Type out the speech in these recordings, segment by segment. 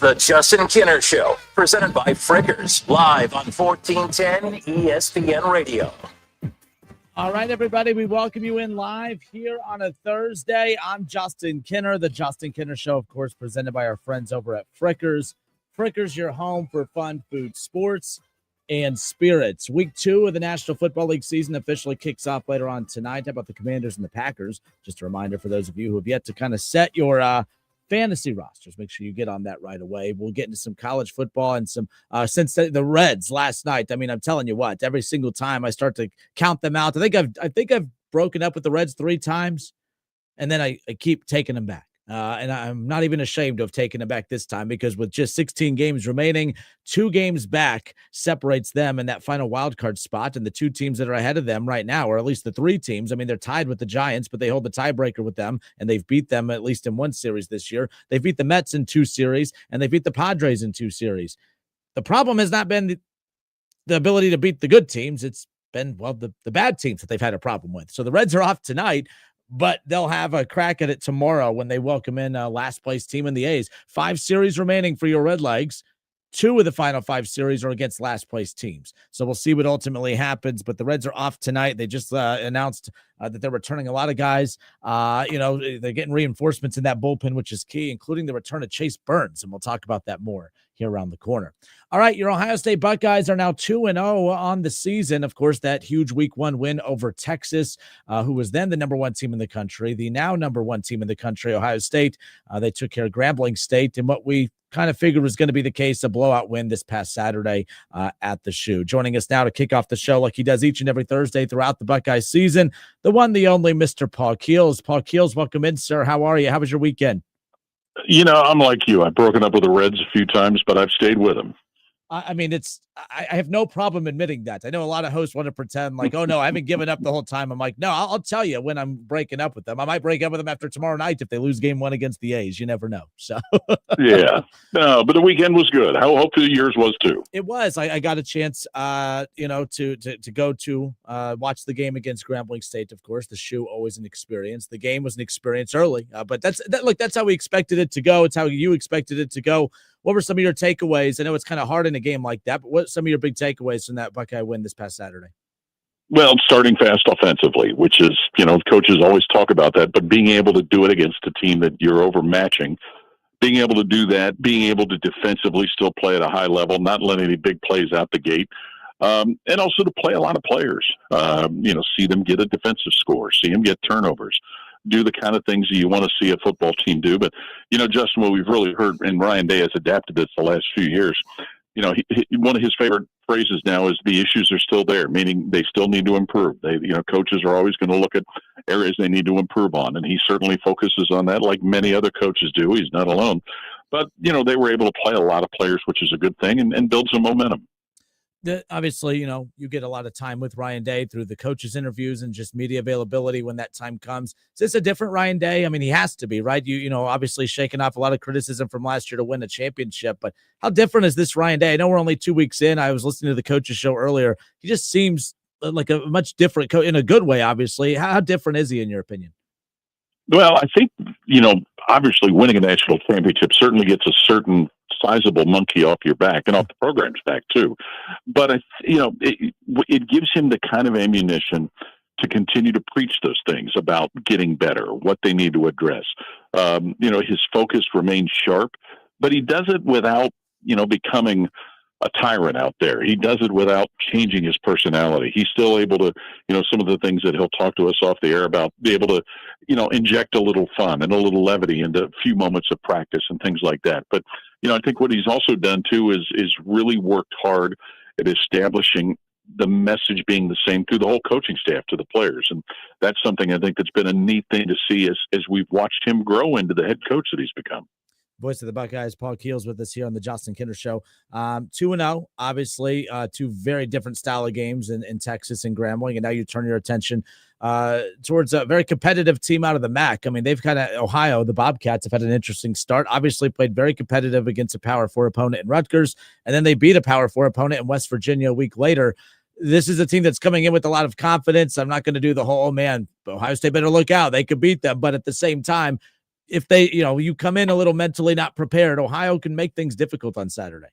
the Justin Kinner Show, presented by Frickers, live on 1410 ESPN Radio. All right, everybody, we welcome you in live here on a Thursday. I'm Justin Kinner, the Justin Kinner Show, of course, presented by our friends over at Frickers. Frickers, your home for fun, food, sports, and spirits. Week 2 of the National Football League season officially kicks off later on tonight. How about the Commanders and the Packers? Just a reminder for those of you who have yet to kind of set your fantasy rosters. Make sure you get on that right away. We'll get into some college football and some since the Reds last night. I mean, I'm telling you what, every single time I start to count them out, I think I've broken up with the Reds 3 times, and then I keep taking them back. And I'm not even ashamed of taking them back this time, because with just 16 games remaining, 2 games back separates them in that final wild card spot. And the 2 teams that are ahead of them right now, or at least the 3 teams, I mean, they're tied with the Giants, but they hold the tiebreaker with them, and they've beat them at least in 1 series this year. They beat the Mets in 2 series, and they beat the Padres in 2 series. The problem has not been the ability to beat the good teams. It's been, well, the bad teams that they've had a problem with. So the Reds are off tonight, but they'll have a crack at it tomorrow when they welcome in last place team in the A's. 5 series remaining for your Redlegs. 2 of the final 5 series are against last place teams. So we'll see what ultimately happens, but the Reds are off tonight. They just announced that they're returning a lot of guys. They're getting reinforcements in that bullpen, which is key, including the return of Chase Burns. And we'll talk about that more here around the corner. All right, your Ohio State Buckeyes are now 2-0 on the season. Of course, that huge week 1 win over Texas, who was then the number 1 team in the country, the now number 1 team in the country, Ohio State. They took care of Grambling State in what we kind of figured was going to be the case, a blowout win this past Saturday at the Shoe. Joining us now to kick off the show like he does each and every Thursday throughout the Buckeyes season, the one, the only Mr. Paul Keels. Paul Keels, welcome in, sir. How are you? How was your weekend? You know, I'm like you. I've broken up with the Reds a few times, but I've stayed with them. I mean, I have no problem admitting that. I know a lot of hosts want to pretend like, oh, no, I haven't given up the whole time. I'm like, no, I'll tell you when I'm breaking up with them. I might break up with them after tomorrow night if they lose game 1 against the A's. You never know. So yeah, no, but the weekend was good. Hopefully yours was too. It was. I got a chance, to go to watch the game against Grambling State. Of course, the Shoe, always an experience. The game was an experience early, but that's how we expected it to go. It's how you expected it to go. What were some of your takeaways? I know it's kind of hard in a game like that, but what some of your big takeaways from that Buckeye win this past Saturday? Well, starting fast offensively, which is, coaches always talk about that, but being able to do it against a team that you're overmatching, being able to do that, being able to defensively still play at a high level, not letting any big plays out the gate, and also to play a lot of players, see them get a defensive score, see them get turnovers, do the kind of things that you want to see a football team do. But, Justin, what we've really heard, and Ryan Day has adapted this the last few years, one of his favorite phrases now is the issues are still there, meaning they still need to improve. Coaches are always going to look at areas they need to improve on, and he certainly focuses on that like many other coaches do. He's not alone. But, they were able to play a lot of players, which is a good thing, and build some momentum. Obviously, you get a lot of time with Ryan Day through the coaches' interviews and just media availability when that time comes. Is this a different Ryan Day? I mean, he has to be, right? Obviously shaking off a lot of criticism from last year to win a championship, but how different is this Ryan Day? I know we're only 2 weeks in. I was listening to the coaches' show earlier. He just seems like a much different coach in a good way, obviously. How different is he in your opinion? Well, I think, obviously winning a national championship certainly gets a certain sizable monkey off your back and off the program's back too. But, it gives him the kind of ammunition to continue to preach those things about getting better, what they need to address. His focus remains sharp, but he does it without, becoming a tyrant out there. He does it without changing his personality. He's still able to, some of the things that he'll talk to us off the air about, be able to, inject a little fun and a little levity into a few moments of practice and things like that. But, I think what he's also done too is really worked hard at establishing the message being the same through the whole coaching staff to the players. And that's something I think that's been a neat thing to see as we've watched him grow into the head coach that he's become. Voice of the Buckeyes, Paul Keels, with us here on the Justin Kinner Show. 2-0, obviously, 2 very different style of games in Texas and Grambling, and now you turn your attention towards a very competitive team out of the MAC. I mean, they've kind of, Ohio, the Bobcats have had an interesting start. Obviously played very competitive against a Power 4 opponent in Rutgers, and then they beat a Power 4 opponent in West Virginia a week later. This is a team that's coming in with a lot of confidence. I'm not going to do the whole, oh man, Ohio State better look out. They could beat them. But at the same time, if they, you come in a little mentally not prepared, Ohio can make things difficult on Saturday.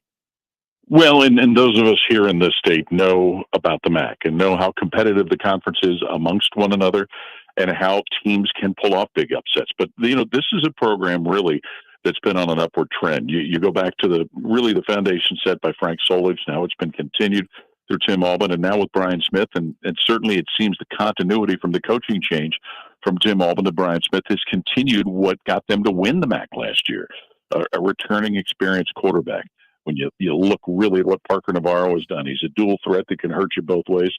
Well, and those of us here in this state know about the MAC and know how competitive the conference is amongst one another and how teams can pull off big upsets. But, this is a program really that's been on an upward trend. You go back to the foundation set by Frank Solich. Now it's been continued through Tim Albin and now with Brian Smith. And certainly it seems the continuity from the coaching change from Tim Albin to Brian Smith has continued what got them to win the MAC last year, a returning experienced quarterback. When you look really at what Parker Navarro has done, he's a dual threat that can hurt you both ways.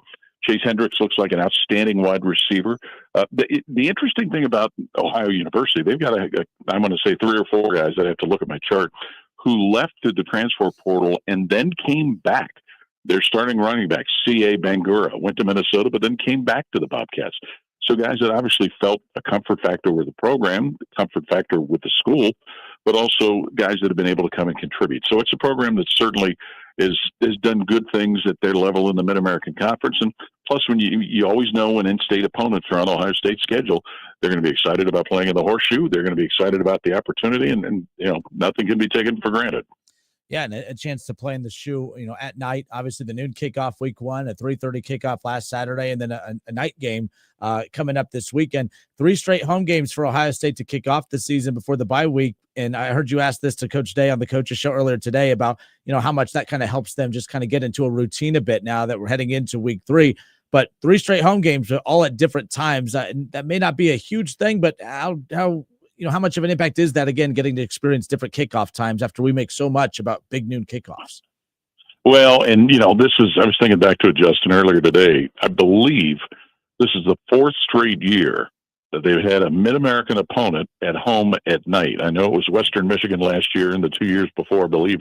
Chase Hendricks looks like an outstanding wide receiver. The interesting thing about Ohio University, they've got I'm going to say 3 or 4 guys, I'd have to look at my chart, who left through the transfer portal and then came back. Their starting running back, C.A. Bangura, went to Minnesota, but then came back to the Bobcats. So guys that obviously felt a comfort factor with the program, comfort factor with the school, but also guys that have been able to come and contribute. So it's a program that certainly has done good things at their level in the Mid-American Conference. And plus, when you always know when in-state opponents are on Ohio State's schedule, they're going to be excited about playing in the Horseshoe. They're going to be excited about the opportunity, and nothing can be taken for granted. Yeah, and a chance to play in the shoe, at night. Obviously, the noon kickoff week 1, a 3:30 kickoff last Saturday, and then a night game coming up this weekend. 3 straight home games for Ohio State to kick off the season before the bye week. And I heard you ask this to Coach Day on the Coaches Show earlier today about, how much that kind of helps them just kind of get into a routine a bit now that we're heading into week 3. But 3 straight home games all at different times. That may not be a huge thing, but how much of an impact is that, again, getting to experience different kickoff times after we make so much about big noon kickoffs? Well, and, I was thinking back to it, Justin, earlier today. I believe this is the 4th straight year that they've had a Mid-American opponent at home at night. I know it was Western Michigan last year, and the 2 years before, I believe,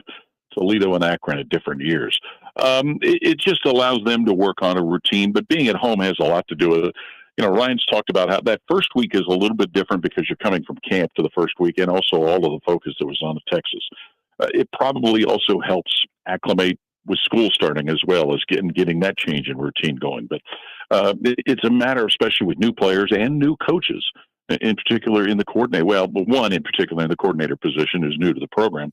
Toledo and Akron at different years. It just allows them to work on a routine, but being at home has a lot to do with it. Ryan's talked about how that first week is a little bit different because you're coming from camp to the first week, and also all of the focus that was on Texas. It probably also helps acclimate with school starting as well as getting that change in routine going. But it's a matter, especially with new players and new coaches, in particular in the coordinator. Well, but one in particular in the coordinator position who's new to the program.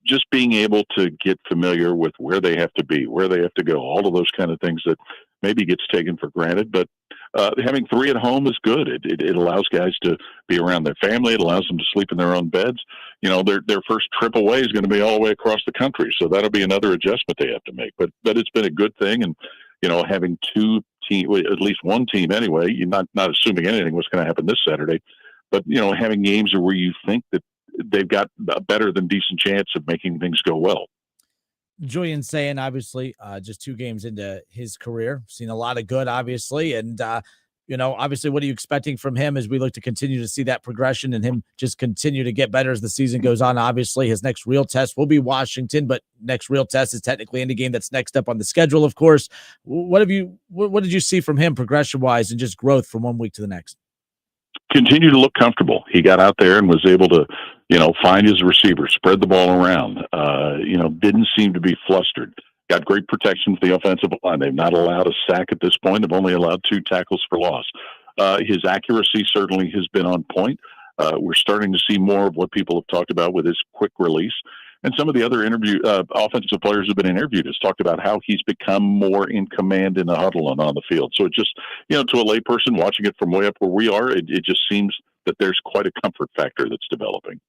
Just being able to get familiar with where they have to be, where they have to go, all of those kind of things that maybe gets taken for granted. But having 3 at home is good. It allows guys to be around their family. It allows them to sleep in their own beds. Their first trip away is going to be all the way across the country. So that'll be another adjustment they have to make. But it's been a good thing. And, having 2 teams, at least one team anyway, you're not assuming anything was going to happen this Saturday. But, having games where you think that they've got a better than decent chance of making things go well. Julian saying, obviously, just 2 games into his career, seen a lot of good, obviously. And, obviously, what are you expecting from him as we look to continue to see that progression and him just continue to get better as the season goes on? Obviously, his next real test will be Washington, but next real test is technically in the game that's next up on the schedule, of course. What did you see from him progression-wise and just growth from one week to the next? Continue to look comfortable. He got out there and was able to, find his receiver, spread the ball around, didn't seem to be flustered. Got great protection for the offensive line. They've not allowed a sack at this point. They've only allowed 2 tackles for loss. His accuracy certainly has been on point. We're starting to see more of what people have talked about with his quick release. And some of the other offensive players who've been interviewed has talked about how he's become more in command in the huddle and on the field. So it just, to a layperson watching it from way up where we are, it just seems that there's quite a comfort factor that's developing.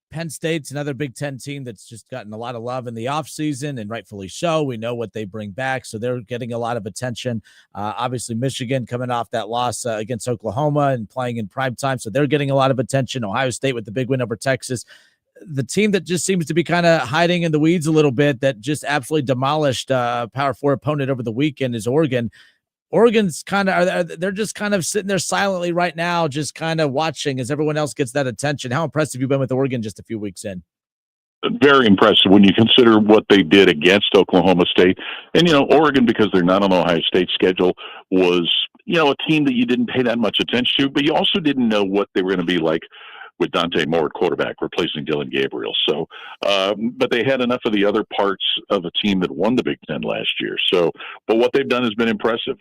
Penn State's another Big Ten team that's just gotten a lot of love in the offseason, and rightfully so. We know what they bring back, so they're getting a lot of attention. Obviously, Michigan coming off that loss against Oklahoma and playing in primetime, so they're getting a lot of attention. Ohio State with the big win over Texas. The team that just seems to be kind of hiding in the weeds a little bit, that just absolutely demolished Power 4 opponent over the weekend, is Oregon. Oregon's kind of, they're just kind of sitting there silently right now, just kind of watching as everyone else gets that attention. How impressed have you been with Oregon just a few weeks in? Very impressive when you consider what they did against Oklahoma State. And, Oregon, because they're not on Ohio State's schedule, was, a team that you didn't pay that much attention to, but you also didn't know what they were going to be like with Dante Moore at quarterback, replacing Dylan Gabriel. So, but they had enough of the other parts of a team that won the Big Ten last year. So, but what they've done has been impressive.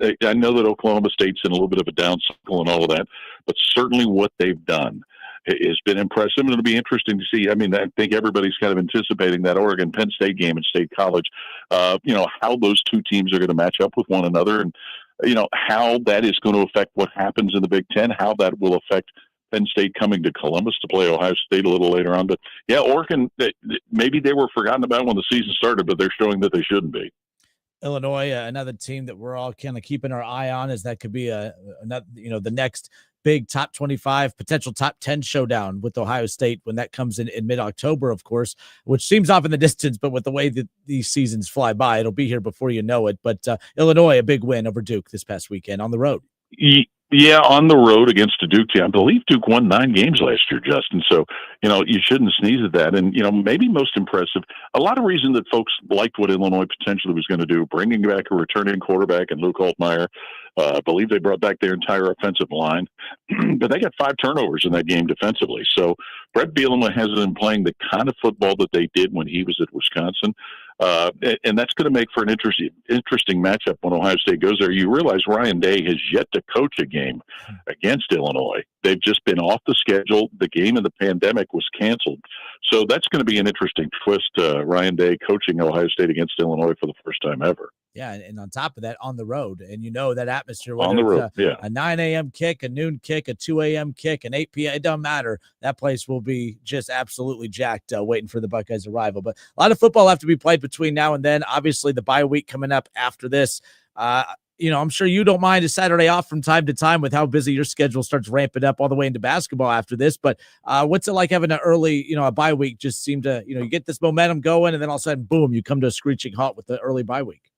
I know that Oklahoma State's in a little bit of a down cycle and all of that, but certainly what they've done has been impressive, and it'll be interesting to see. I mean, I think everybody's kind of anticipating that Oregon-Penn State game in State College, how those two teams are going to match up with one another, and, how that is going to affect what happens in the Big Ten, how that will affect Penn State coming to Columbus to play Ohio State a little later on. But, yeah, Oregon, maybe they were forgotten about when the season started, but they're showing that they shouldn't be. Illinois, another team that we're all kind of keeping our eye on, as that could be another, the next big top 25, potential top 10 showdown with Ohio State when that comes in mid-October, of course, which seems off in the distance, but with the way that these seasons fly by, it'll be here before you know it. But Illinois, a big win over Duke this past weekend on the road. Yeah, on the road against a Duke team. I believe Duke won 9 games last year, Justin. So, you shouldn't sneeze at that. And, maybe most impressive, a lot of reason that folks liked what Illinois potentially was going to do, bringing back a returning quarterback and Luke Altmaier. I believe they brought back their entire offensive line, but they got 5 turnovers in that game defensively. So Brett Bielema hasn't been playing the kind of football that they did when he was at Wisconsin. And that's going to make for an interesting matchup when Ohio State goes there. You realize Ryan Day has yet to coach a game against Illinois. They've just been off the schedule. The game in the pandemic was canceled. So that's going to be an interesting twist, Ryan Day coaching Ohio State against Illinois for the first time ever. Yeah, and on top of that, on the road. And that atmosphere, on the road, a 9 a.m. kick, a noon kick, a 2 a.m. kick, an 8 p.m., it doesn't matter. That place will be just absolutely jacked waiting for the Buckeyes' arrival. But a lot of football have to be played between now and then. Obviously, the bye week coming up after this. I'm sure you don't mind a Saturday off from time to time with how busy your schedule starts ramping up all the way into basketball after this. But what's it like having an early, a bye week just seem to, you get this momentum going and then all of a sudden, boom, you come to a screeching halt with the early bye week?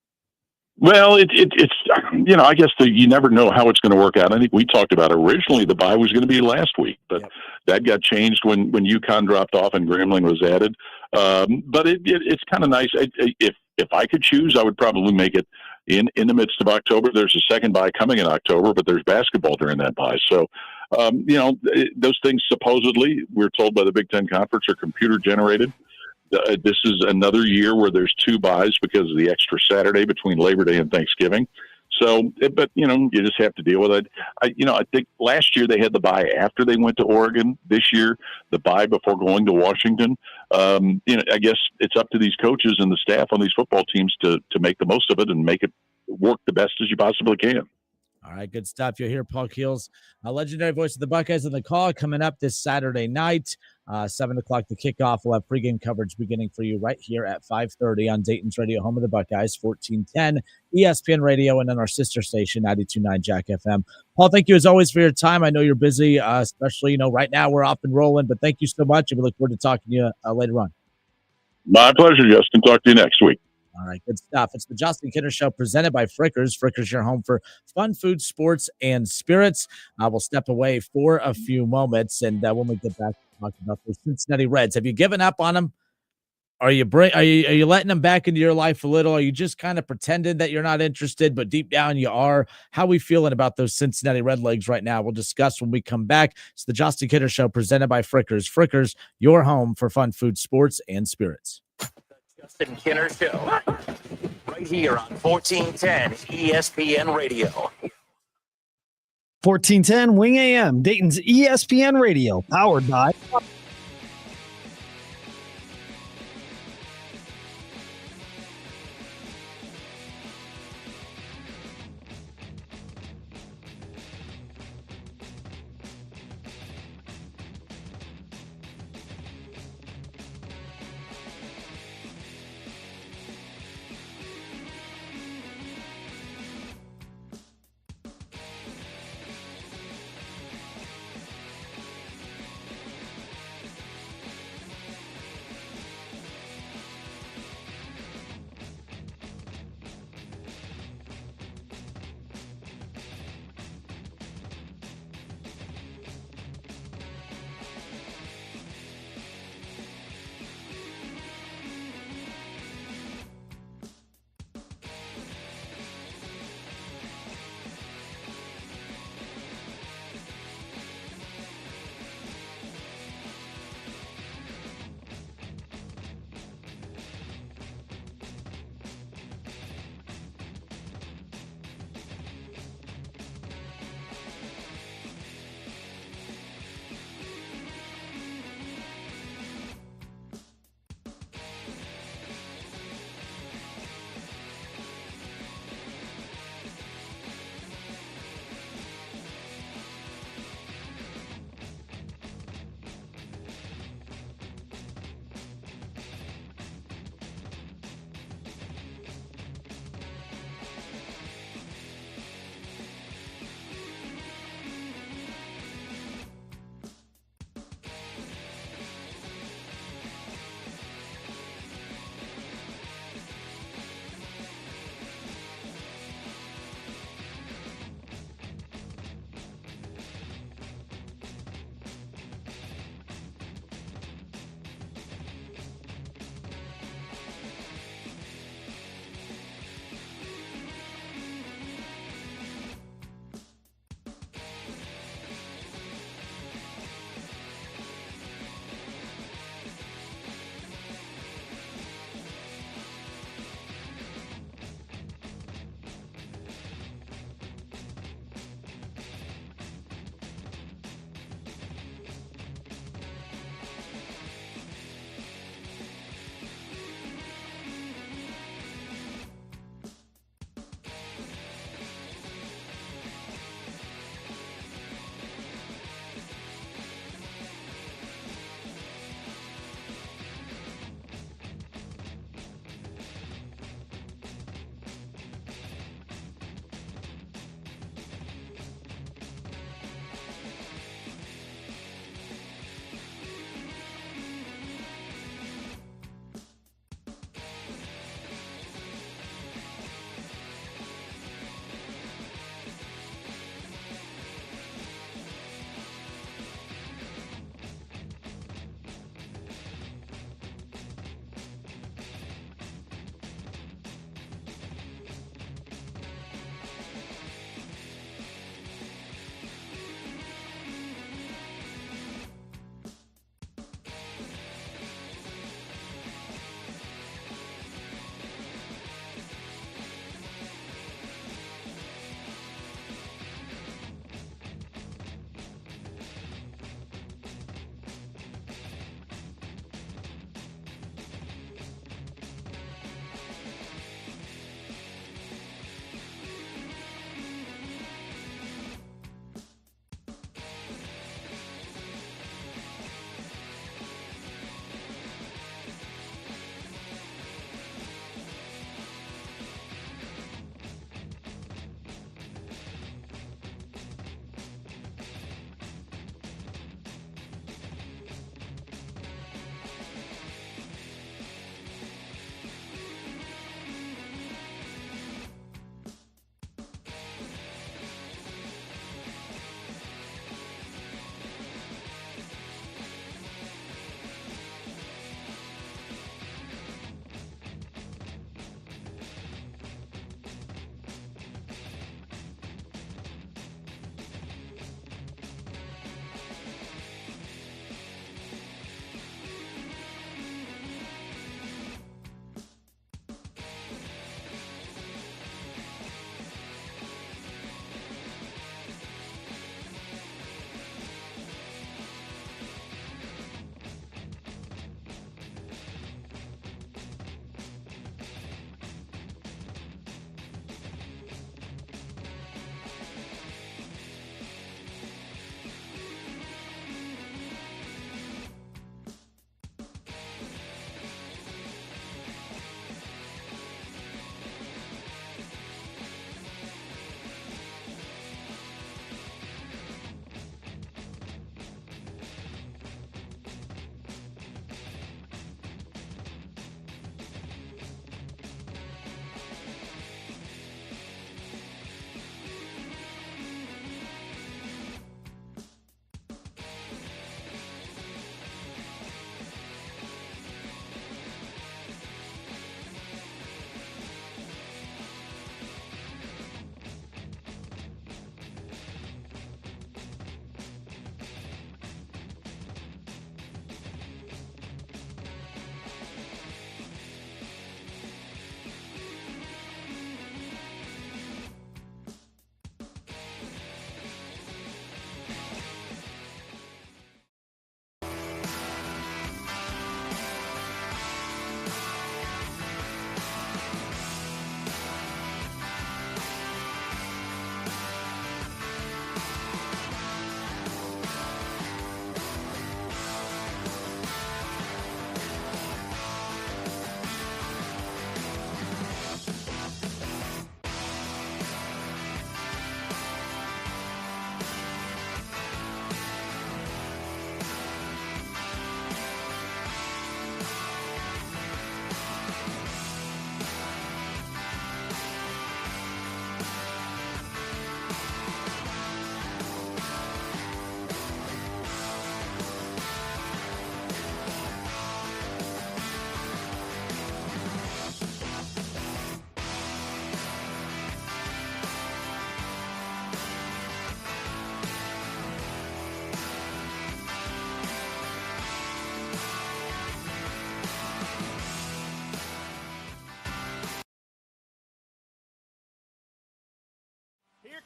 Well, it's I guess you never know how it's going to work out. I think we talked about originally the bye was going to be last week, but that got changed when UConn dropped off and Grambling was added. But it's kind of nice. If I could choose, I would probably make it in the midst of October. There's a second bye coming in October, but there's basketball during that bye. So, those things supposedly, we're told by the Big Ten Conference, are computer generated. This is another year where there's 2 byes because of the extra Saturday between Labor Day and Thanksgiving. So, but you just have to deal with it. I think last year they had the bye after they went to Oregon. This year, the bye before going to Washington. I guess it's up to these coaches and the staff on these football teams to make the most of it and make it work the best as you possibly can. All right, good stuff. You'll hear Paul Keels, a legendary voice of the Buckeyes on the call, coming up this Saturday night, 7 o'clock to kick off. We'll have pregame coverage beginning for you right here at 5:30 on Dayton's radio, home of the Buckeyes, 1410 ESPN Radio, and then our sister station, 92.9 Jack FM. Paul, thank you as always for your time. I know you're busy, especially, right now we're off and rolling, but thank you so much, and we look forward to talking to you later on. My pleasure, Justin. Talk to you next week. All right, good stuff. It's the Justin Kinner Show presented by Frickers. Frickers, your home for fun food, sports, and spirits. We'll step away for a few moments, and when we get back to talk about the Cincinnati Reds, have you given up on them? Are you letting them back into your life a little? Are you just kind of pretending that you're not interested, but deep down you are? How are we feeling about those Cincinnati Redlegs right now? We'll discuss when we come back. It's the Justin Kinner Show presented by Frickers. Frickers, your home for fun food, sports, and spirits. Justin Kinner Show, right here on 1410 ESPN Radio. 1410 Wing AM, Dayton's ESPN Radio, powered by...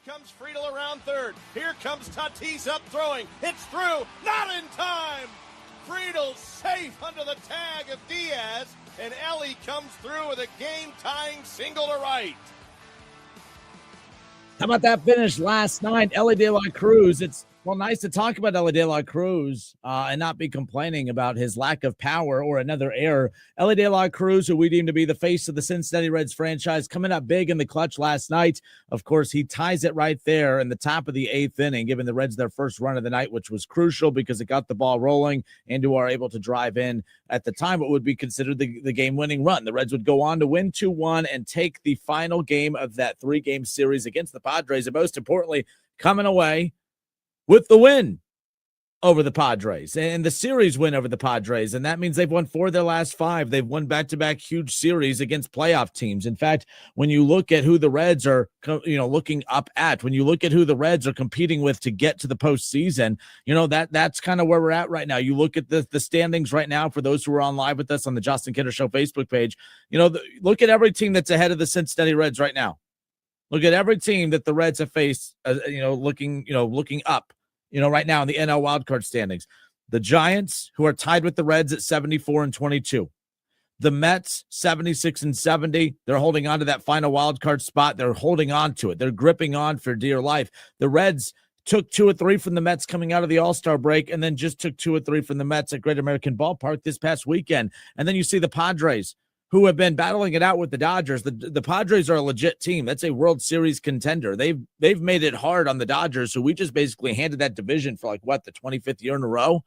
comes Friedel around third. Here comes Tatis up throwing. It's through. Not in time. Friedel safe under the tag of Diaz. And Ellie comes through with a game-tying single to right. How about that finish last night? Ellie De La Cruz. It's nice to talk about Ellie De La Cruz and not be complaining about his lack of power or another error. Ellie De La Cruz, who we deem to be the face of the Cincinnati Reds franchise, coming up big in the clutch last night. Of course, he ties it right there in the top of the 8th inning, giving the Reds their first run of the night, which was crucial because it got the ball rolling and who are able to drive in at the time what would be considered the game-winning run. The Reds would go on to win 2-1 and take the final game of that 3-game series against the Padres, and most importantly, coming away with the win over the Padres and the series win over the Padres. And that means they've won 4 of their last 5. They've won back-to-back huge series against playoff teams. In fact, when you look at who the Reds are, looking up at, when you look at who the Reds are competing with to get to the postseason, that's kind of where we're at right now. You look at the standings right now for those who are on live with us on the Justin Kinner Show Facebook page. Look at every team that's ahead of the Cincinnati Reds right now. Look at every team that the Reds have faced, looking up. Right now in the NL wildcard standings, the Giants, who are tied with the Reds at 74-22, the Mets 76-70. They're holding on to that final wildcard spot. They're holding on to it. They're gripping on for dear life. The Reds took 2 or 3 from the Mets coming out of the All-Star break, and then just took 2 or 3 from the Mets at Great American Ballpark this past weekend. And then you see the Padres, who have been battling it out with the Dodgers. The Padres are a legit team. That's a World Series contender. They've made it hard on the Dodgers, who we just basically handed that division for the 25th year in a row.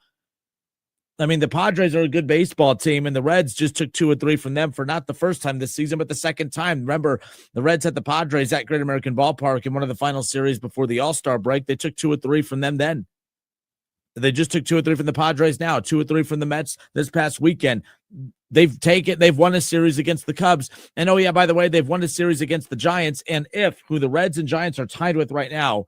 I mean, the Padres are a good baseball team, and the Reds just took 2 or 3 from them for not the first time this season, but the second time. Remember, the Reds had the Padres at Great American Ballpark in one of the final series before the All-Star break. They took 2 or 3 from them then. They just took 2 or 3 from the Padres now, 2 or 3 from the Mets this past weekend. They've won a series against the Cubs. And oh yeah, by the way, they've won a series against the Giants. And who the Reds and Giants are tied with right now,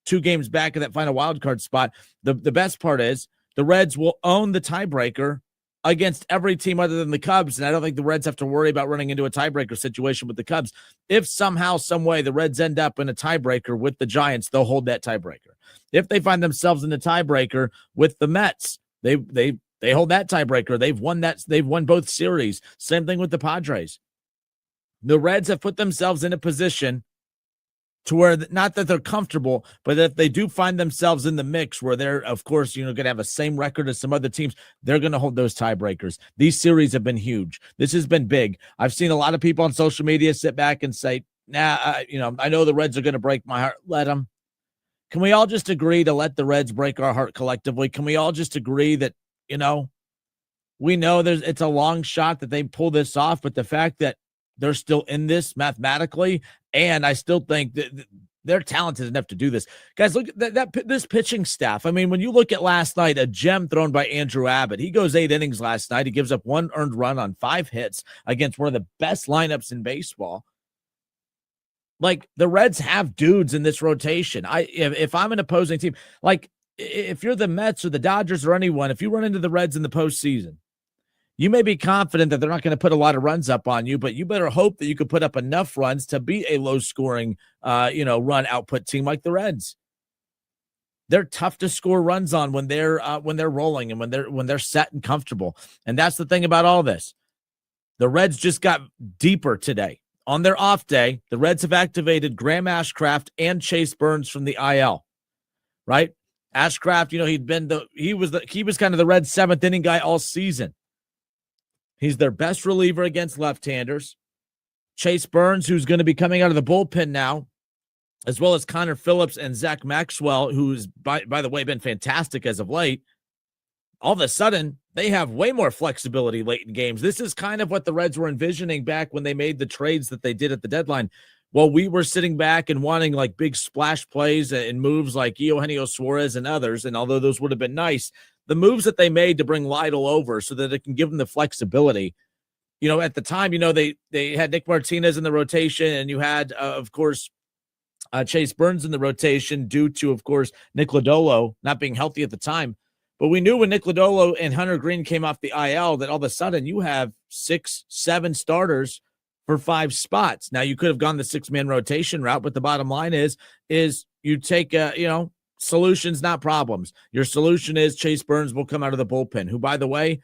2 games back of that final wild card spot. The best part is the Reds will own the tiebreaker against every team other than the Cubs. And I don't think the Reds have to worry about running into a tiebreaker situation with the Cubs. If somehow, some way the Reds end up in a tiebreaker with the Giants, they'll hold that tiebreaker. If they find themselves in a tiebreaker with the Mets, they hold that tiebreaker. They've won both series. Same thing with the Padres. The Reds have put themselves in a position to where, not that they're comfortable, but if they do find themselves in the mix where they're, of course, going to have a same record as some other teams, they're going to hold those tiebreakers. These series have been huge. This has been big. I've seen a lot of people on social media sit back and say, I know the Reds are going to break my heart. Let them. Can we all just agree to let the Reds break our heart collectively? Can we all just agree that, we know it's a long shot that they pull this off, but the fact that they're still in this mathematically, and I still think that they're talented enough to do this. Guys, look at this pitching staff. I mean, when you look at last night, a gem thrown by Andrew Abbott. He goes 8 innings last night. He gives up 1 earned run on 5 hits against one of the best lineups in baseball. Like, the Reds have dudes in this rotation. If I'm an opposing team, like if you're the Mets or the Dodgers or anyone, if you run into the Reds in the postseason, you may be confident that they're not going to put a lot of runs up on you, but you better hope that you could put up enough runs to be a low-scoring, run output team like the Reds. They're tough to score runs on when they're rolling and when they're set and comfortable. And that's the thing about all this. The Reds just got deeper today. On their off day, the Reds have activated Graham Ashcraft and Chase Burns from the IL. Right? Ashcraft, he was kind of the Reds' 7th inning guy all season. He's their best reliever against left-handers. Chase Burns, who's going to be coming out of the bullpen now, as well as Connor Phillips and Zach Maxwell, who's, by the way, been fantastic as of late. All of a sudden, they have way more flexibility late in games. This is kind of what the Reds were envisioning back when they made the trades that they did at the deadline. Well, we were sitting back and wanting like big splash plays and moves like Eugenio Suarez and others. And although those would have been nice, the moves that they made to bring Lytle over so that it can give them the flexibility. At the time, they had Nick Martinez in the rotation, and you had, of course, Chase Burns in the rotation due to, of course, Nick Lodolo not being healthy at the time. But we knew when Nick Lodolo and Hunter Green came off the IL that all of a sudden you have 6, 7 starters for 5 spots. Now, you could have gone the 6-man rotation route, but the bottom line is you take, solutions, not problems. Your solution is Chase Burns will come out of the bullpen, who, by the way,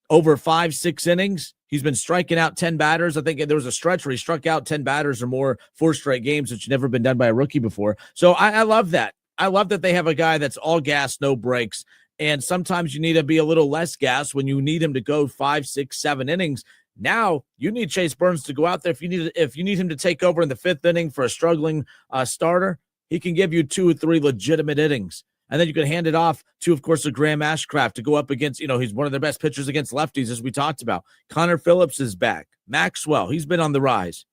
over 5-6 innings, he's been striking out 10 batters. I think there was a stretch where he struck out 10 batters or more 4 straight games, which had never been done by a rookie before. So I love that. I love that they have a guy that's all gas, no brakes. And sometimes you need to be a little less gas when you need him to go 5, 6, 7 innings. Now you need Chase Burns to go out there. If you need him to take over in the 5th inning for a struggling starter, he can give you 2 or 3 legitimate innings. And then you can hand it off to, of course, a Graham Ashcraft to go up against, he's one of their best pitchers against lefties, as we talked about. Connor Phillips is back. Maxwell, he's been on the rise.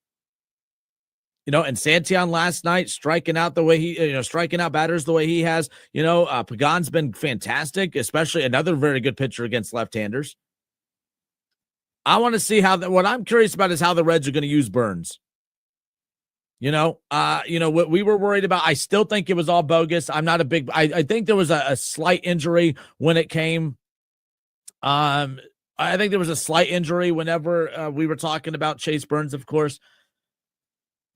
And Santillan last night striking out the way striking out batters the way he has. Pagan's been fantastic, especially another very good pitcher against left-handers. I want to see what I'm curious about is how the Reds are going to use Burns. What we were worried about, I still think it was all bogus. I'm not a big, I think there was a slight injury when it came. I think there was a slight injury whenever we were talking about Chase Burns, of course.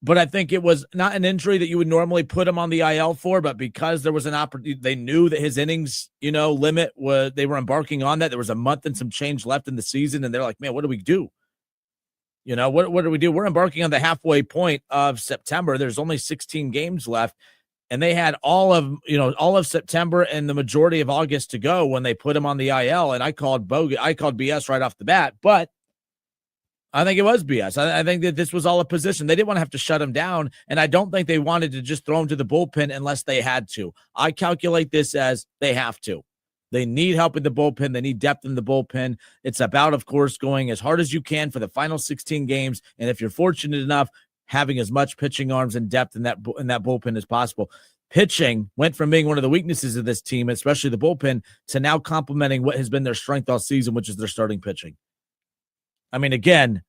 But I think it was not an injury that you would normally put him on the IL for, but because there was an opportunity, they knew that his innings, limit was, they were embarking on that. There was a month and some change left in the season, and they're like, man, what do we do? What do we do? We're embarking on the halfway point of September. There's only 16 games left, and they had all of September and the majority of August to go when they put him on the IL, and I called BS right off the bat, but I think it was BS. I think that this was all a position. They didn't want to have to shut him down, and I don't think they wanted to just throw him to the bullpen unless they had to. I calculate this as they have to. They need help in the bullpen. They need depth in the bullpen. It's about, of course, going as hard as you can for the final 16 games, and if you're fortunate enough, having as much pitching arms and depth in that bullpen as possible. Pitching went from being one of the weaknesses of this team, especially the bullpen, to now complementing what has been their strength all season, which is their starting pitching. I mean, again,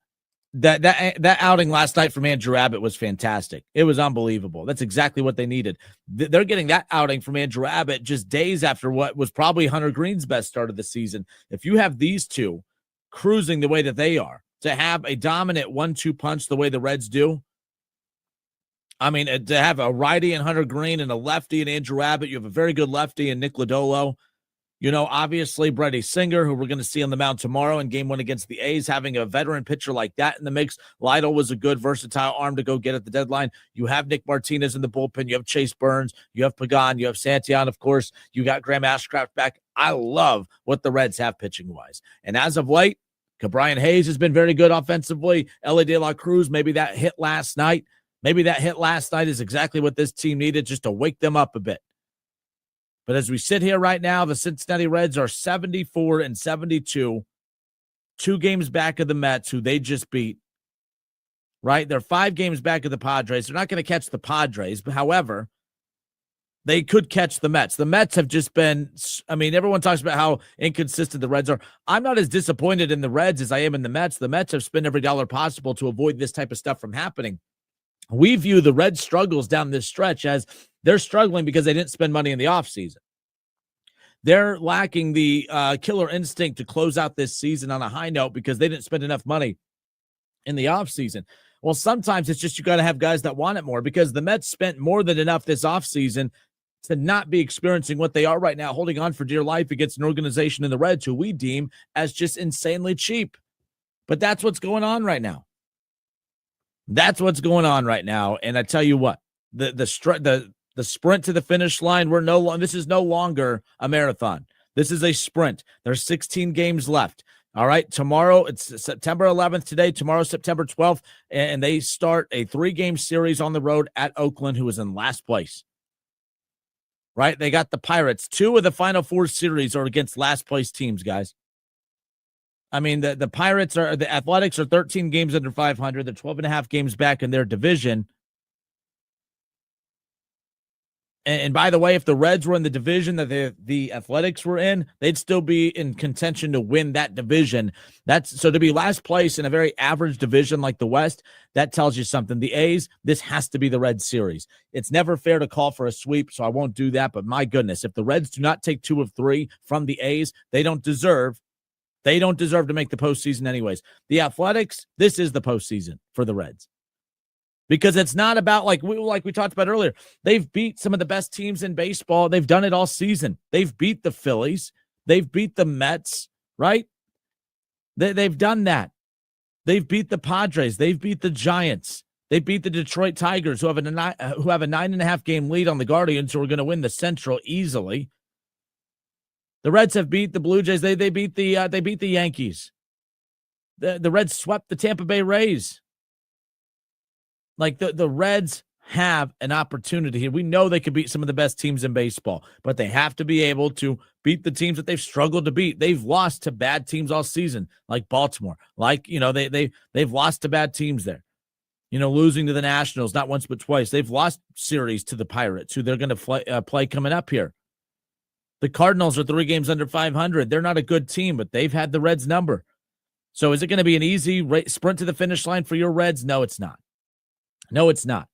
that outing last night from Andrew Abbott was fantastic. It was unbelievable. That's exactly what they needed. They're getting that outing from Andrew Abbott just days after what was probably Hunter Green's best start of the season. If you have these two cruising the way that they are, to have a dominant 1-2 punch the way the Reds do, I mean, to have a righty in Hunter Green and a lefty in Andrew Abbott, you have a very good lefty in Nick Lodolo. Obviously, Brady Singer, who we're going to see on the mound tomorrow in Game 1 against the A's, having a veteran pitcher like that in the mix. Lytle was a good, versatile arm to go get at the deadline. You have Nick Martinez in the bullpen. You have Chase Burns. You have Pagan. You have Santillan, of course. You got Graham Ashcraft back. I love what the Reds have pitching-wise. And as of late, Cabrian Hayes has been very good offensively. Ellie De La Cruz, maybe that hit last night. Maybe that hit last night is exactly what this team needed, just to wake them up a bit. But as we sit here right now, the Cincinnati Reds are 74-72, 2 games back of the Mets, who they just beat. Right? They're 5 games back of the Padres. They're not going to catch the Padres, but however, they could catch the Mets. The Mets have just been, everyone talks about how inconsistent the Reds are. I'm not as disappointed in the Reds as I am in the Mets. The Mets have spent every dollar possible to avoid this type of stuff from happening. We view the Reds' struggles down this stretch as they're struggling because they didn't spend money in the offseason. They're lacking the killer instinct to close out this season on a high note because they didn't spend enough money in the offseason. Well, sometimes it's just you got to have guys that want it more, because the Mets spent more than enough this offseason to not be experiencing what they are right now, holding on for dear life against an organization in the Reds who we deem as just insanely cheap. But that's what's going on right now. That's what's going on right now. And I tell you what, the sprint to the finish line, this is no longer a marathon. This is a sprint. There's 16 games left. All right. Tomorrow, it's September 11th today. Tomorrow, September 12th. And they start a 3-game series on the road at Oakland, who is in last place. Right. They got the Pirates. 2 of the final 4 series are against last place teams, guys. I mean, the Athletics are 13 games under 500. They're 12.5 games back in their division. And by the way, if the Reds were in the division that the Athletics were in, they'd still be in contention to win that division. So to be last place in a very average division like the West, that tells you something. The A's, this has to be the Reds series. It's never fair to call for a sweep, so I won't do that. But my goodness, if the Reds do not take 2 of 3 from the A's, they don't deserve They don't deserve to make the postseason anyways. The Athletics, this is the postseason for the Reds. Because it's not about, like we talked about earlier, they've beat some of the best teams in baseball. They've done it all season. They've beat the Phillies. They've beat the Mets, right? They've done that. They've beat the Padres. They've beat the Giants. They beat the Detroit Tigers, who have a 9.5 game lead on the Guardians, who are going to win the Central easily. The Reds have beat the Blue Jays. They beat the Yankees. The Reds swept the Tampa Bay Rays. Like the Reds have an opportunity here. We know they could beat some of the best teams in baseball, but they have to be able to beat the teams that they've struggled to beat. They've lost to bad teams all season, like Baltimore. Like, they've lost to bad teams there. Losing to the Nationals, not once but twice. They've lost series to the Pirates, who they're going to play coming up here. The Cardinals are 3 games under 500. They're not a good team, but they've had the Reds number. So is it going to be an easy sprint to the finish line for your Reds? No, it's not. No, it's not.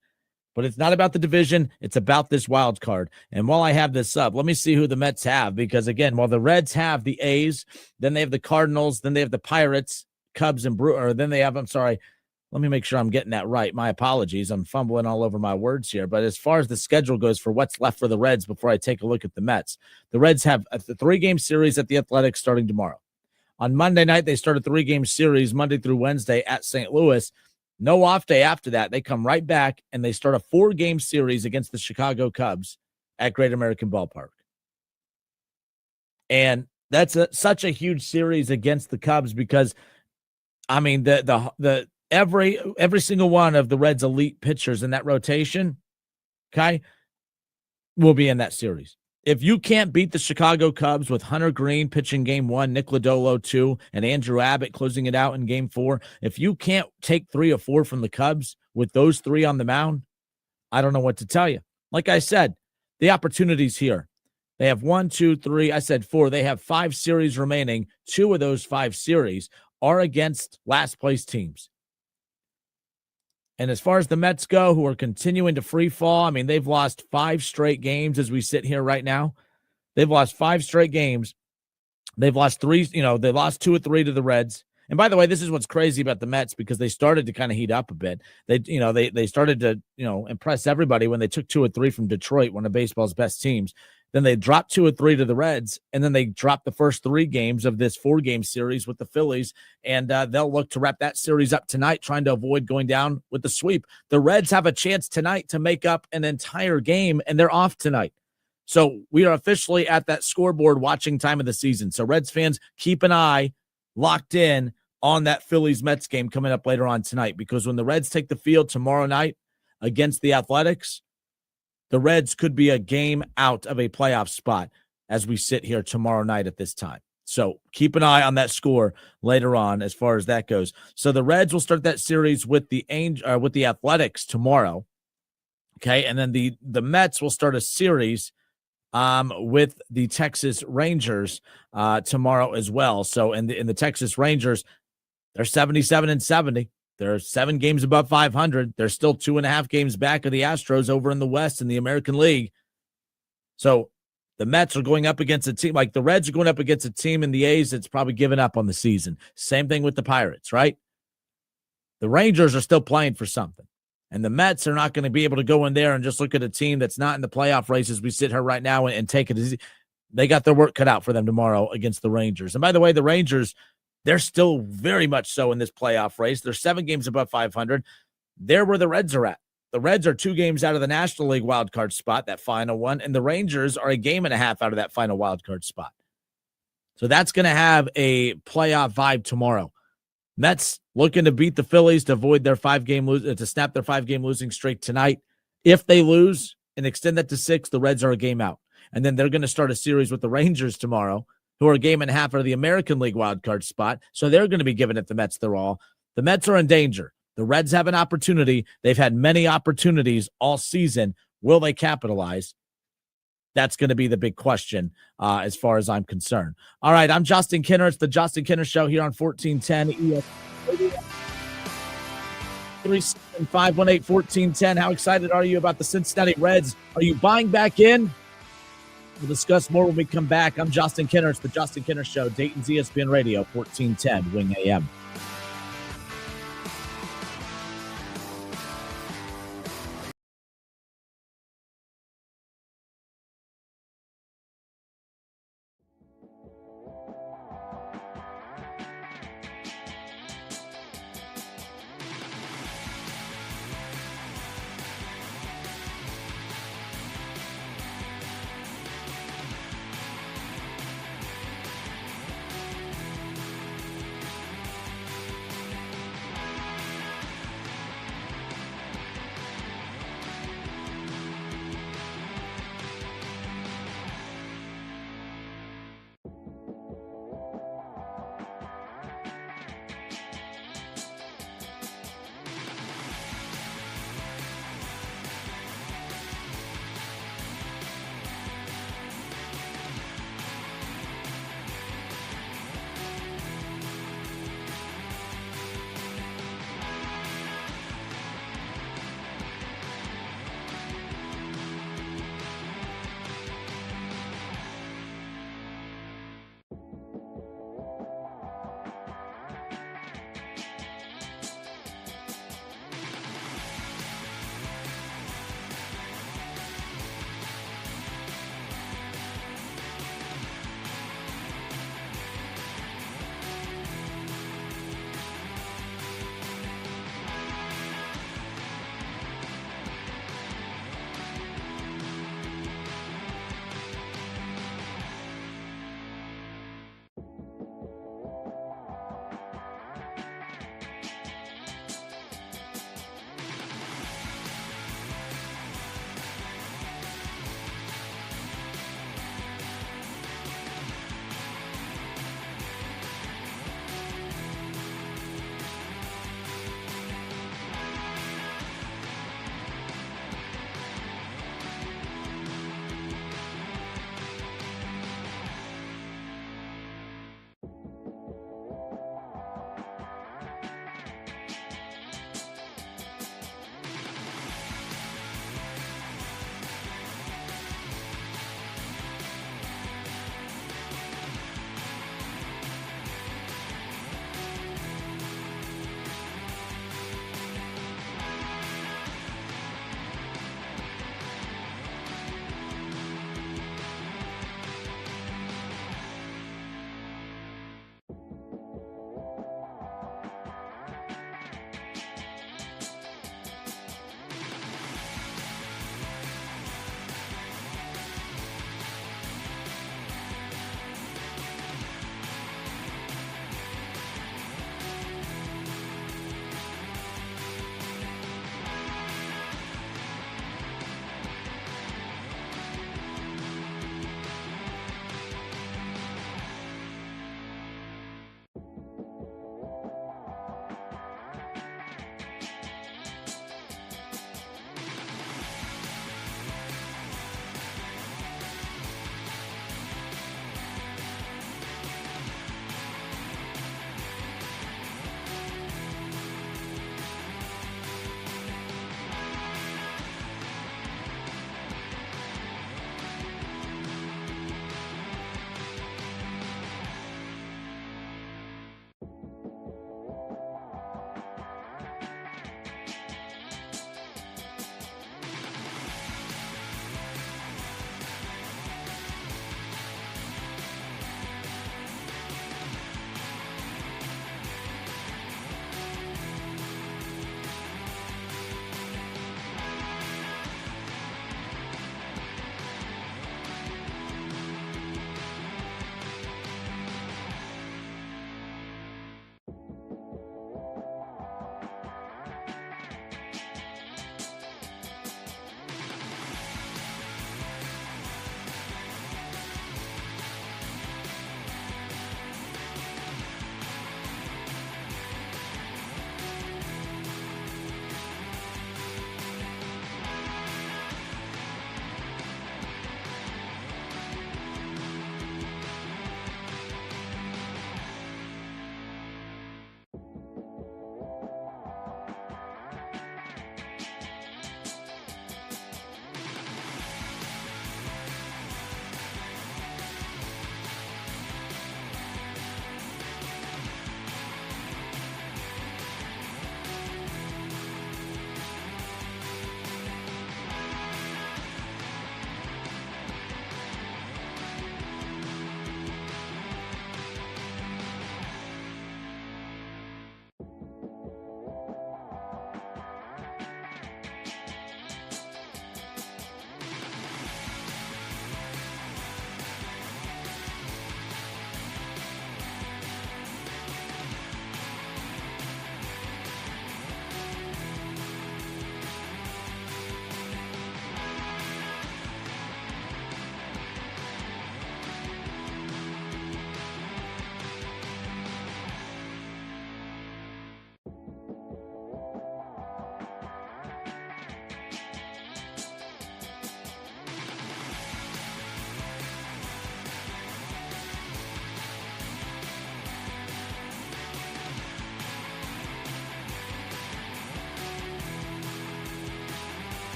But it's not about the division. It's about this wild card. And while I have this up, let me see who the Mets have. Because, again, while the Reds have the A's, then they have the Cardinals, then they have the Pirates, Cubs, and Brewers. Then they have, let me make sure I'm getting that right. My apologies. I'm fumbling all over my words here. But as far as the schedule goes for what's left for the Reds before I take a look at the Mets, the Reds have a 3-game series at the Athletics starting tomorrow. On Monday night, they start a 3-game series Monday through Wednesday at St. Louis. No off day after that. They come right back and they start a 4-game series against the Chicago Cubs at Great American Ballpark. And that's such a huge series against the Cubs because, every single one of the Reds' elite pitchers in that rotation, okay, will be in that series. If you can't beat the Chicago Cubs with Hunter Green pitching game 1, Nick Lodolo 2, and Andrew Abbott closing it out in game 4, if you can't take 3 or 4 from the Cubs with those 3 on the mound, I don't know what to tell you. Like I said, the opportunity's here. They have 1, 2, 3. I said 4. They have 5 series remaining. 2 of those 5 series are against last place teams. And as far as the Mets go, who are continuing to free fall, they've lost 5 straight games as we sit here right now. They've lost 5 straight games. They've lost 3, they lost 2 or 3 to the Reds. And by the way, this is what's crazy about the Mets because they started to kind of heat up a bit. They started to, impress everybody when they took 2 or 3 from Detroit, one of baseball's best teams. Then they dropped 2 or 3 to the Reds, and then they dropped the first 3 games of this 4-game series with the Phillies, and they'll look to wrap that series up tonight, trying to avoid going down with the sweep. The Reds have a chance tonight to make up an entire game, and they're off tonight. So we are officially at that scoreboard watching time of the season. So Reds fans, keep an eye locked in on that Phillies-Mets game coming up later on tonight, because when the Reds take the field tomorrow night against the Athletics, the Reds could be a game out of a playoff spot as we sit here tomorrow night at this time. So keep an eye on that score later on as far as that goes. So the Reds will start that series with the Athletics tomorrow. Okay, and then the Mets will start a series with the Texas Rangers tomorrow as well. So in the Texas Rangers, they're 77-70. They're 7 games above 500. They're still 2.5 games back of the Astros over in the West in the American League. So the Mets are going up against a team like the Reds are going up against a team in the A's that's probably given up on the season. Same thing with the Pirates, right? The Rangers are still playing for something. And the Mets are not going to be able to go in there and just look at a team that's not in the playoff race as we sit here right now and take it easy. They got their work cut out for them tomorrow against the Rangers. And by the way, the Rangers, they're still very much so in this playoff race. They're 7 games above 500. They're where the Reds are at. The Reds are 2 games out of the National League wildcard spot, that final one, and the Rangers are 1.5 games out of that final wildcard spot. So that's going to have a playoff vibe tomorrow. Mets looking to beat the Phillies to avoid their 5-game to snap their 5-game losing streak tonight. If they lose and extend that to 6, the Reds are a game out. And then they're going to start a series with the Rangers tomorrow, who are 1.5 games out of the American League wildcard spot. So they're going to be giving it the Mets their all. The Mets are in danger. The Reds have an opportunity. They've had many opportunities all season. Will they capitalize? That's going to be the big question as far as I'm concerned. All right, I'm Justin Kinner. It's the Justin Kinner Show here on 1410 ESPN. 37518-1410. How excited are you about the Cincinnati Reds? Are you buying back in? We'll discuss more when we come back. I'm Justin Kinner. It's the Justin Kinner Show, Dayton's ESPN Radio, 1410 Wing AM.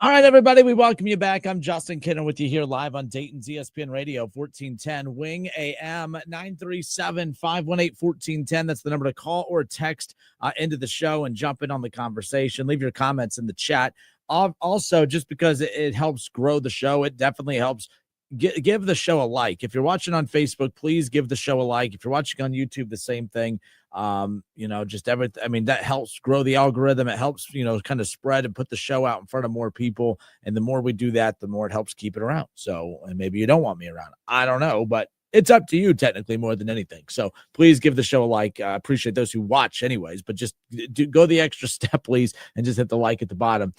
All right, everybody, we welcome you back. I'm Justin Kinner with you here live on Dayton's ESPN Radio, 1410 Wing AM, 937-518-1410. That's the number to call or text into the show and jump in on the conversation. Leave your comments in the chat. Also, just because it helps grow the show, it definitely helps. Give the show a like. If you're watching on Facebook, please give the show a like. If you're watching on YouTube, the same thing. Just everything. I mean, that helps grow the algorithm. It helps, kind of spread and put the show out in front of more people. And the more we do that, the more it helps keep it around. So, and maybe you don't want me around. I don't know, but it's up to you technically more than anything. So please give the show a like. I appreciate those who watch anyways, but just go the extra step, please, and just hit the like at the bottom.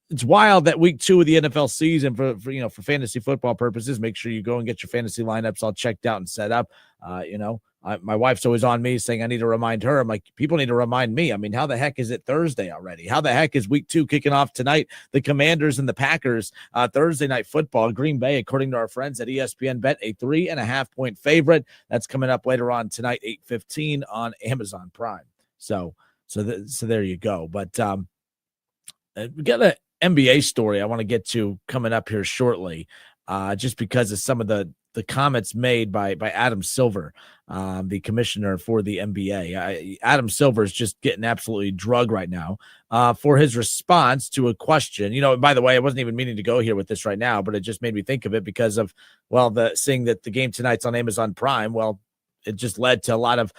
It's wild that week 2 of the NFL season for fantasy football purposes. Make sure you go and get your fantasy lineups all checked out and set up. My wife's always on me saying I need to remind her. I'm like, people need to remind me. I mean, how the heck is it Thursday already? How the heck is week 2 kicking off tonight? The Commanders and the Packers, Thursday night football. Green Bay, according to our friends at ESPN Bet, a 3.5-point favorite. That's coming up later on tonight, 8:15 on Amazon Prime. So there you go. But we got an NBA story I want to get to coming up here shortly, just because of some of the comments made by Adam Silver, the commissioner for the NBA. Adam Silver is just getting absolutely drugged right now for his response to a question. By the way, I wasn't even meaning to go here with this right now, but it just made me think of it because of, seeing that the game tonight's on Amazon Prime. Well, it just led to a lot of,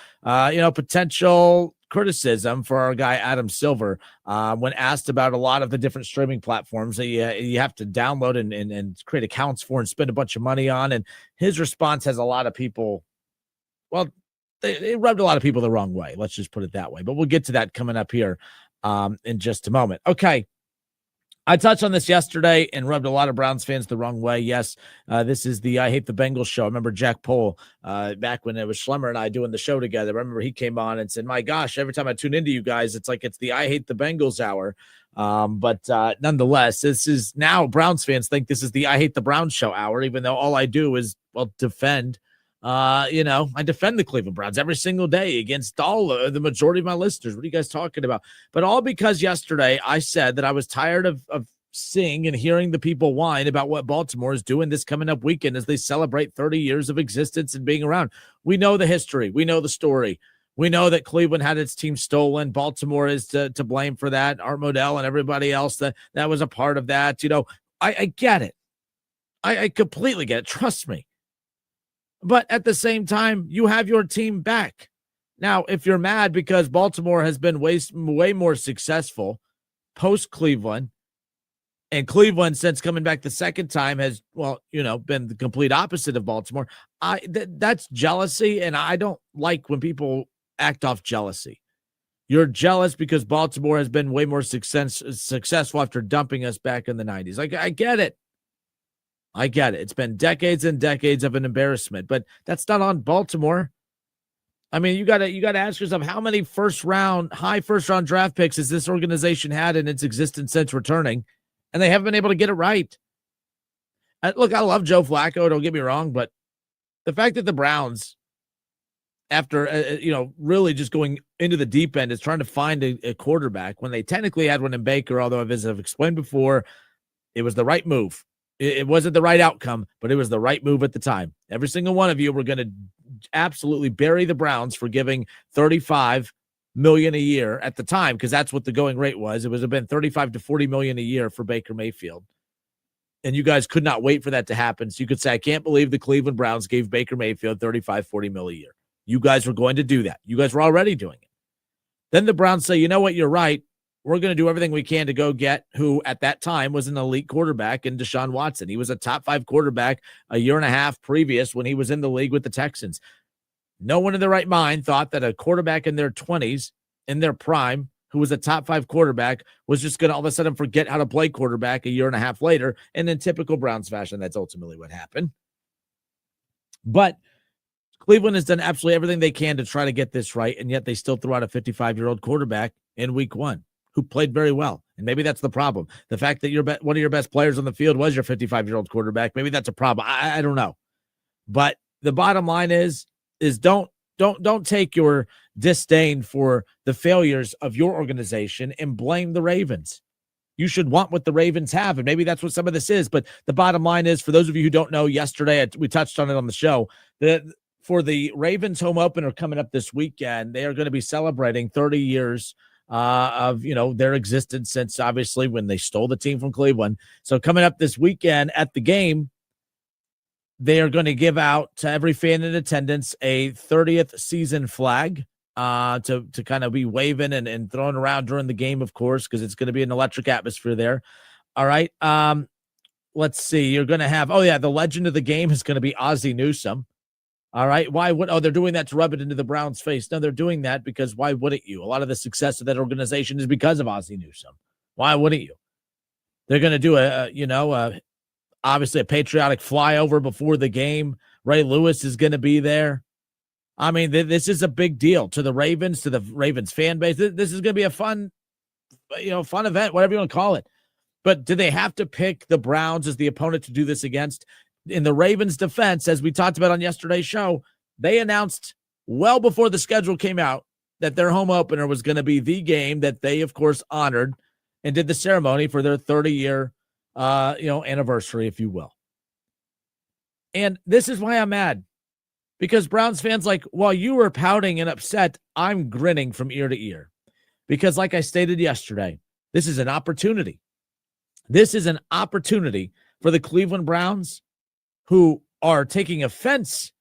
potential criticism for our guy Adam Silver when asked about a lot of the different streaming platforms that you have to download and create accounts for and spend a bunch of money on. And his response has a lot of people, it rubbed a lot of people the wrong way. Let's just put it that way. But we'll get to that coming up here in just a moment. Okay. I touched on this yesterday and rubbed a lot of Browns fans the wrong way. Yes, this is the I Hate the Bengals show. I remember Jack Pohl back when it was Schlemmer and I doing the show together. I remember he came on and said, my gosh, every time I tune into you guys, it's like it's the I Hate the Bengals hour. But nonetheless, this is now Browns fans think this is the I Hate the Browns show hour, even though all I do is, defend. I defend the Cleveland Browns every single day against all the majority of my listeners. What are you guys talking about? But all because yesterday I said that I was tired of seeing and hearing the people whine about what Baltimore is doing this coming up weekend as they celebrate 30 years of existence and being around. We know the history. We know the story. We know that Cleveland had its team stolen. Baltimore is to blame for that. Art Modell and everybody else that was a part of that. I get it. I completely get it. Trust me. But at the same time, you have your team back. Now, if you're mad because Baltimore has been way more successful post-Cleveland, and Cleveland, since coming back the second time, has, been the complete opposite of Baltimore, that's jealousy, and I don't like when people act off jealousy. You're jealous because Baltimore has been way more successful after dumping us back in the 90s. I get it. I get it. It's been decades and decades of an embarrassment, but that's not on Baltimore. I mean, you gotta ask yourself, how many high first round draft picks has this organization had in its existence since returning, and they haven't been able to get it right? Look, I love Joe Flacco. Don't get me wrong, but the fact that the Browns, after really just going into the deep end, is trying to find a quarterback when they technically had one in Baker. Although, as I've explained before, it was the right move. It wasn't the right outcome, but it was the right move at the time. Every single one of you were going to absolutely bury the Browns for giving $35 million a year at the time, because that's what the going rate was. It was have been $35 to $40 million a year for Baker Mayfield. And you guys could not wait for that to happen. So you could say, I can't believe the Cleveland Browns gave Baker Mayfield $35-40 million a year. You guys were going to do that. You guys were already doing it. Then the Browns say, you know what, you're right. We're going to do everything we can to go get who at that time was an elite quarterback in Deshaun Watson. He was a top 5 quarterback a year and a half previous when he was in the league with the Texans. No one in their right mind thought that a quarterback in their 20s, in their prime, who was a top 5 quarterback, was just going to all of a sudden forget how to play quarterback a year and a half later. And in typical Browns fashion, that's ultimately what happened. But Cleveland has done absolutely everything they can to try to get this right, and yet they still threw out a 55-year-old quarterback in week 1. Who played very well. And maybe that's the problem. The fact that one of your best players on the field was your 55-year-old quarterback, maybe that's a problem. I don't know. But the bottom line is don't take your disdain for the failures of your organization and blame the Ravens. You should want what the Ravens have, and maybe that's what some of this is. But the bottom line is, for those of you who don't know, yesterday we touched on it on the show, that for the Ravens home opener coming up this weekend, they are going to be celebrating 30 years of their existence since obviously when they stole the team from Cleveland. So coming up this weekend at the game, they are going to give out to every fan in attendance a 30th season flag to kind of be waving and throwing around during the game, of course, because it's going to be an electric atmosphere there. All right. Let's see. You're going to have, the legend of the game is going to be Ozzie Newsome. All right. Why would, they're doing that to rub it into the Browns' face. No, they're doing that because why wouldn't you? A lot of the success of that organization is because of Ozzie Newsome. Why wouldn't you? They're going to do obviously a patriotic flyover before the game. Ray Lewis is going to be there. I mean, this is a big deal to the Ravens, to the Ravens fan base. This is going to be a fun event, whatever you want to call it. But do they have to pick the Browns as the opponent to do this against? In the Ravens' defense, as we talked about on yesterday's show, they announced well before the schedule came out that their home opener was going to be the game that they, of course, honored and did the ceremony for their 30-year, anniversary, if you will. And this is why I'm mad. Because Browns fans, while you were pouting and upset, I'm grinning from ear to ear. Because like I stated yesterday, this is an opportunity. This is an opportunity for the Cleveland Browns, who are taking offense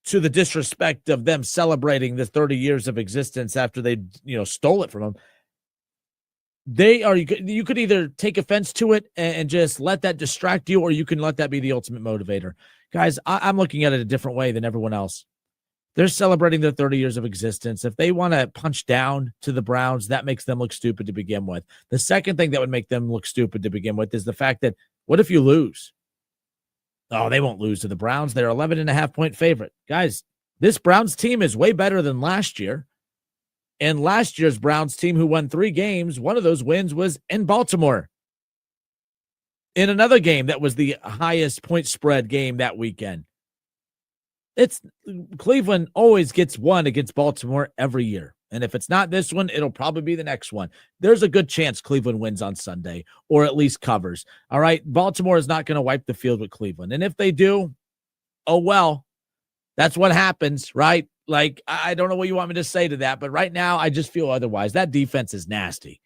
to the disrespect of them celebrating the 30 years of existence after they, stole it from them. You could either take offense to it and just let that distract you, or you can let that be the ultimate motivator. Guys, I'm looking at it a different way than everyone else. They're celebrating their 30 years of existence. If they want to punch down to the Browns, that makes them look stupid to begin with. The second thing that would make them look stupid to begin with is the fact that, what if you lose? Oh, they won't lose to the Browns. They're 11.5-point favorite. Guys, this Browns team is way better than last year. And last year's Browns team, who won 3 games, one of those wins was in Baltimore. In another game that was the highest point spread game that weekend. Cleveland always gets one against Baltimore every year. And if it's not this one, it'll probably be the next one. There's a good chance Cleveland wins on Sunday, or at least covers. All right. Baltimore is not going to wipe the field with Cleveland. And if they do, oh, well, that's what happens, right? I don't know what you want me to say to that, but right now I just feel otherwise. That defense is nasty.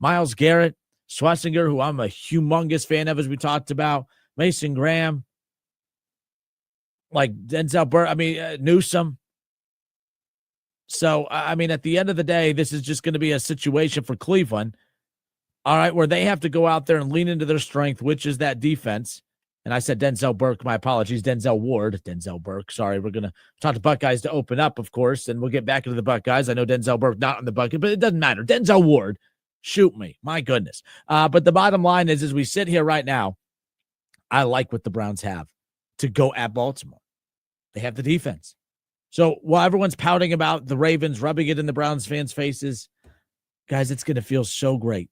Myles Garrett, Schlesinger, who I'm a humongous fan of, as we talked about, Mason Graham, Denzel Burke, Newsome. So, at the end of the day, this is just going to be a situation for Cleveland, all right, where they have to go out there and lean into their strength, which is that defense. And I said Denzel Burke, my apologies, Denzel Ward, Denzel Burke. Sorry, we're going to talk to Buckeyes to open up, of course, and we'll get back into the Buckeyes. I know Denzel Burke not on the bucket, but it doesn't matter. Denzel Ward, shoot me. My goodness. But the bottom line is, as we sit here right now, I like what the Browns have to go at Baltimore. They have the defense. So while everyone's pouting about the Ravens, rubbing it in the Browns fans' faces, guys, it's going to feel so great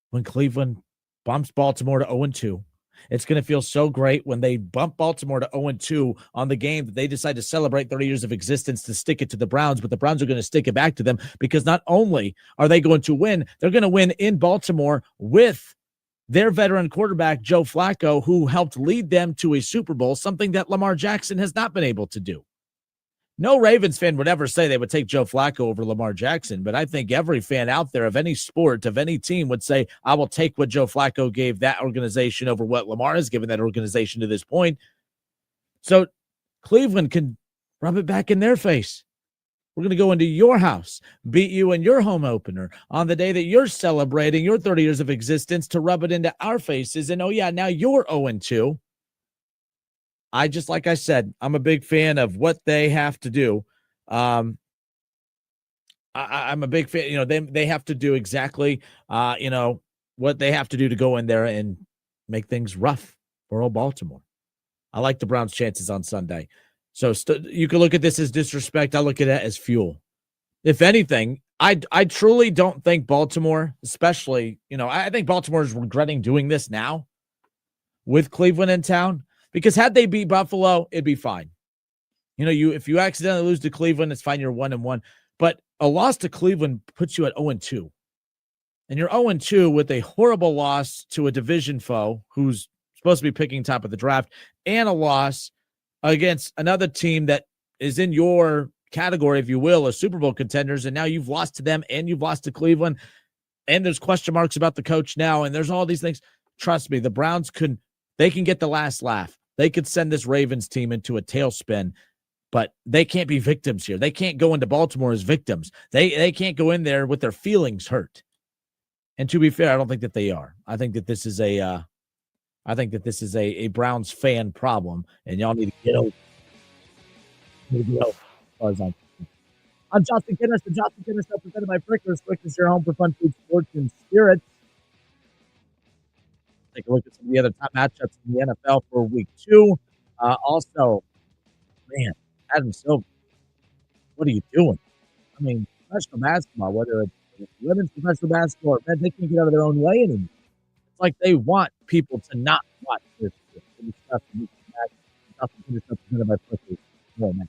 when Cleveland bumps Baltimore to 0-2. It's going to feel so great when they bump Baltimore to 0-2 on the game that they decide to celebrate 30 years of existence to stick it to the Browns, but the Browns are going to stick it back to them, because not only are they going to win, they're going to win in Baltimore with their veteran quarterback, Joe Flacco, who helped lead them to a Super Bowl, something that Lamar Jackson has not been able to do. No Ravens fan would ever say they would take Joe Flacco over Lamar Jackson, but I think every fan out there of any sport, of any team, would say, I will take what Joe Flacco gave that organization over what Lamar has given that organization to this point. So Cleveland can rub it back in their face. We're going to go into your house, beat you in your home opener on the day that you're celebrating your 30 years of existence, to rub it into our faces. And, oh, yeah, now you're 0-2. Like I said, I'm a big fan of what they have to do. I'm a big fan. They have to do exactly, what they have to do to go in there and make things rough for old Baltimore. I like the Browns' chances on Sunday. So you can look at this as disrespect. I look at it as fuel. If anything, I truly don't think Baltimore, especially, I think Baltimore is regretting doing this now with Cleveland in town. Because had they beat Buffalo, it'd be fine. If you accidentally lose to Cleveland, it's fine. You're 1-1. But a loss to Cleveland puts you at 0-2. and you're 0-2 with a horrible loss to a division foe who's supposed to be picking top of the draft, and a loss against another team that is in your category, if you will, of Super Bowl contenders, and now you've lost to them and you've lost to Cleveland, and there's question marks about the coach now, and there's all these things. Trust me, the Browns can get the last laugh. They could send this Ravens team into a tailspin, but they can't be victims here. They can't go into Baltimore as victims. They can't go in there with their feelings hurt. And to be fair, I don't think that they are. I think that this is a Browns fan problem, and y'all need to get over. I'm Justin Kinner, the Justin Kinner Show, presented by Frickers. Frickers, your home for fun food, sports, and spirits. Take a look at some of the other top matchups in the NFL for Week 2. Also, man, Adam Silver, what are you doing? I mean, professional basketball, whether it's women's professional basketball or men, they can't get out of their own way anymore. It's like they want people to not watch this. Justin Kinner Show, presented by Frickers.